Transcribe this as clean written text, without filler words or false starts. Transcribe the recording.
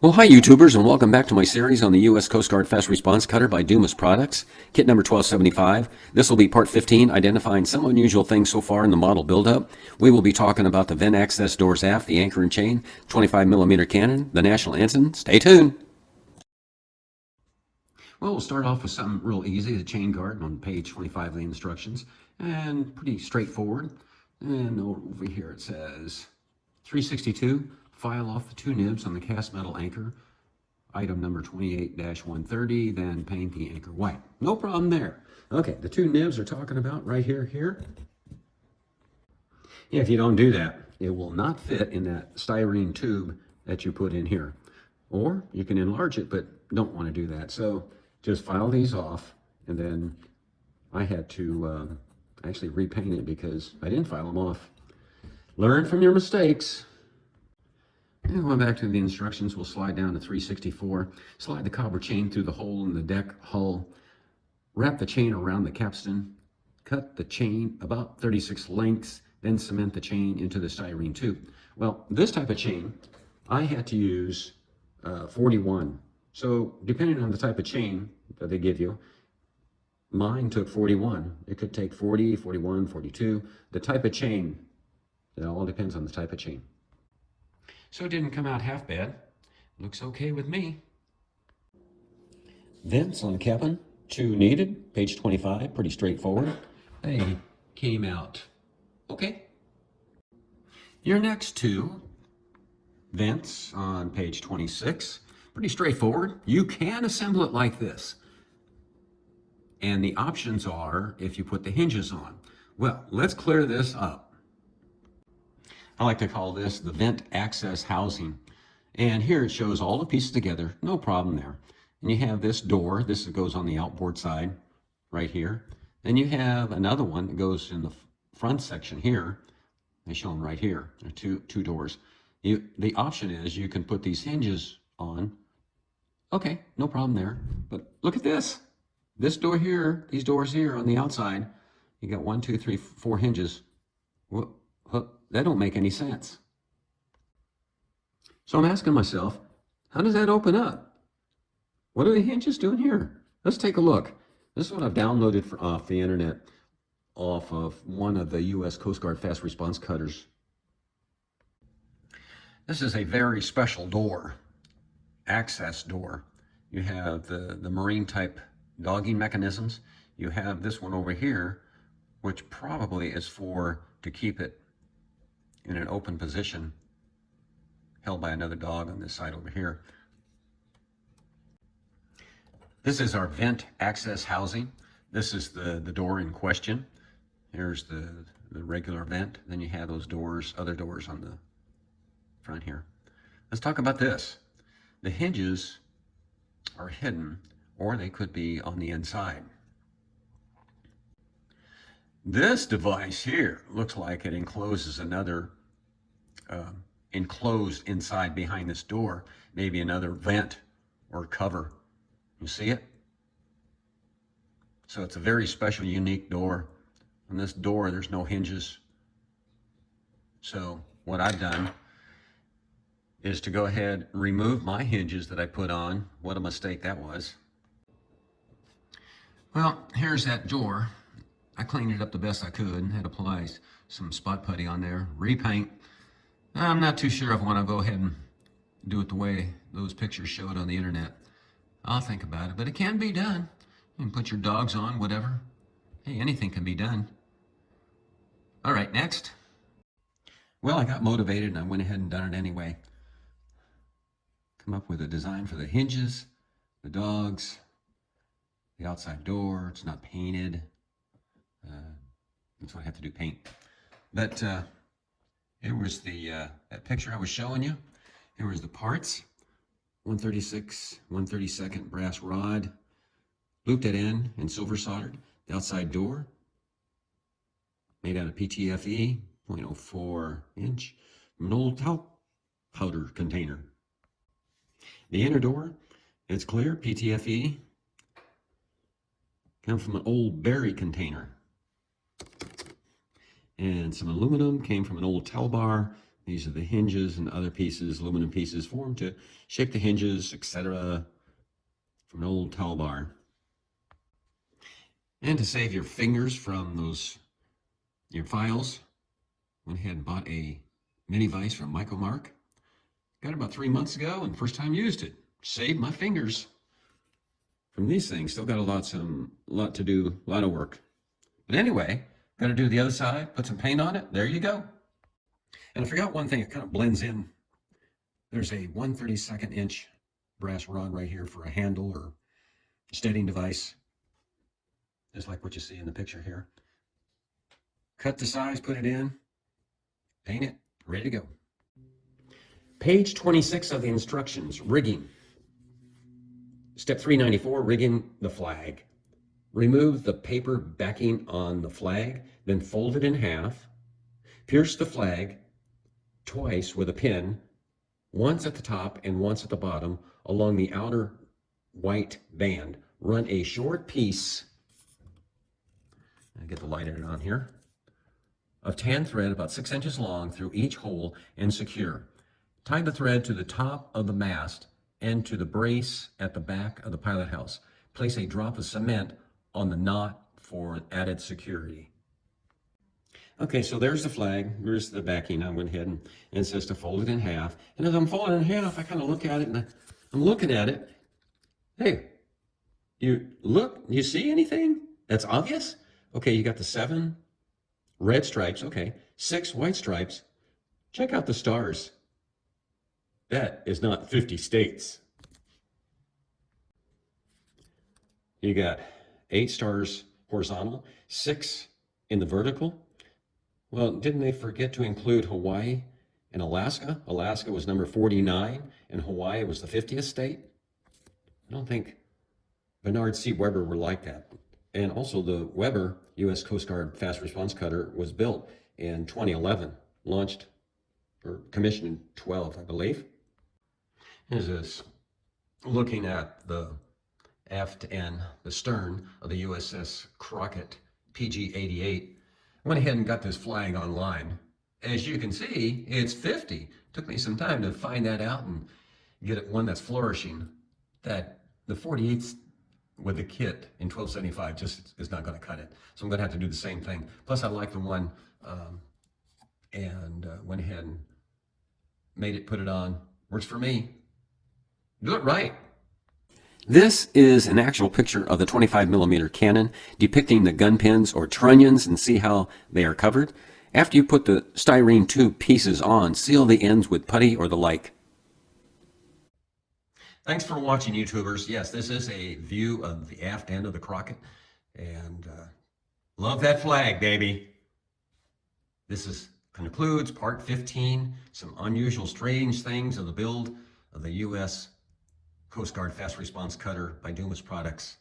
Well, hi YouTubers, and welcome back to my series on the U.S. Coast Guard Fast Response Cutter by Dumas Products, kit number 1275. This will be part 15, identifying some unusual things so far in the model buildup. We will be talking about the vent access doors aft, the anchor and chain, 25mm cannon, the national ensign. Stay tuned. Well, we'll start off with something real easy, the chain guard on page 25 of the instructions, and pretty straightforward. And over here it says 362, file off the two nibs on the cast metal anchor, item number 28-130, then paint the anchor white. No problem there. Okay, the two nibs are talking about right here. Yeah, if you don't do that, it will not fit in that styrene tube that you put in here. Or you can enlarge it, but don't want to do that. So just file these off, and then I had to actually repaint it because I didn't file them off. Learn from your mistakes. And going back to the instructions, we'll slide down to 364. Slide the copper chain through the hole in the deck hull. Wrap the chain around the capstan. Cut the chain about 36 lengths, then cement the chain into the styrene tube. Well, this type of chain, I had to use 41. So depending on the type of chain that they give you, mine took 41. It could take 40, 41, 42. The type of chain, it all depends on the type of chain. So it didn't come out half bad. Looks okay with me. Vents on the cabin, 2 needed, page 25, pretty straightforward. They came out okay. Your next two vents on page 26, pretty straightforward. You can assemble it like this. And the options are if you put the hinges on. Well, let's clear this up. I like to call this the vent access housing. And here it shows all the pieces together, no problem there. And you have this door, this goes on the outboard side, right here. Then you have another one that goes in the front section here. They show them right here, there are two doors. The option is you can put these hinges on. Okay, no problem there. But look at this. This door here, these doors here on the outside, you got 1, 2, 3, 4 hinges. What? That don't make any sense. So I'm asking myself, how does that open up? What are the hinges doing here? Let's take a look. This is what I've downloaded off the internet, off of one of the U.S. Coast Guard Fast Response Cutters. This is a very special door, access door. You have the marine type dogging mechanisms. You have this one over here, which probably is to keep it in an open position, held by another dog on this side over here. This is our vent access housing. This is the door in question. Here's the regular vent. Then you have those doors, other doors on the front here. Let's talk about this. The hinges are hidden, or they could be on the inside. This device here looks like it encloses another enclosed inside behind this door, maybe another vent or cover. You see it? So it's a very special, unique door. On this door, there's no hinges. So what I've done is to go ahead and remove my hinges that I put on. What a mistake that was. Well, here's that door. I cleaned it up the best I could, had to apply some spot putty on there, repaint. I'm not too sure if I want to go ahead and do it the way those pictures showed on the internet. I'll think about it, but it can be done. You can put your dogs on, whatever. Hey, anything can be done. All right, next. Well, I got motivated and I went ahead and done it anyway. Come up with a design for the hinges, the dogs, the outside door. It's not painted. That's what I have to do, paint. But here was that picture I was showing you. Here was the parts. 132nd brass rod, looped at end and silver soldered. The outside door, made out of PTFE, 0.04 inch, from an old talc powder container. The inner door, it's clear, PTFE, comes from an old berry container. And some aluminum came from an old towel bar These are the hinges and other pieces, aluminum pieces, formed to shape the hinges, etc. from an old towel bar. And to save your fingers from your files, went ahead and bought a mini vise from Michael Mark. Got it about 3 months ago, and first time used it. Saved my fingers from these things. Still got a lot to do, a lot of work. But anyway, got to do the other side, put some paint on it. There you go. And I forgot one thing, it kind of blends in. There's a 1/32 inch brass rod right here for a handle or steadying device, just like what you see in the picture here. Cut the size, put it in, paint it, ready to go. Page 26 of the instructions, rigging. Step 394, rigging the flag. Remove the paper backing on the flag, then fold it in half. Pierce the flag twice with a pin, once at the top and once at the bottom along the outer white band. Run a short piece, I'll get the light on here, of tan thread about 6 inches long through each hole and secure. Tie the thread to the top of the mast and to the brace at the back of the pilot house. Place a drop of cement on the knot for added security. Okay, so there's the flag, there's the backing. I went ahead and it says to fold it in half. And as I'm folding it in half, I kind of look at it and I'm looking at it. Hey, you see anything that's obvious? Okay, you got the 7 red stripes, okay, 6 white stripes. Check out the stars. That is not 50 states. You got 8 stars horizontal, 6 in the vertical. Well, didn't they forget to include Hawaii and Alaska? Alaska was number 49 and Hawaii was the 50th state. I don't think Bernard C. Weber were like that. And also the Weber U.S. Coast Guard Fast Response Cutter was built in 2011, launched or commissioned in 12, I believe. This is looking at the aft and the stern of the USS Crockett PG-88. Went ahead and got this flag online. As you can see, it's 50. Took me some time to find that out and get it one that's flourishing. That the 48th with the kit in 1275 just is not going to cut it. So I'm going to have to do the same thing. Plus, I like the one and went ahead and made it, put it on. Works for me. Do it right. This is an actual picture of the 25mm Cannon depicting the gun pins or trunnions, and see how they are covered. After you put the styrene tube pieces on, seal the ends with putty or the like. Thanks for watching, YouTubers. Yes, this is a view of the aft end of the Crockett, and love that flag, baby. This concludes part 15, some unusual, strange things of the build of the U.S. Coast Guard Fast Response Cutter by Dumas Products.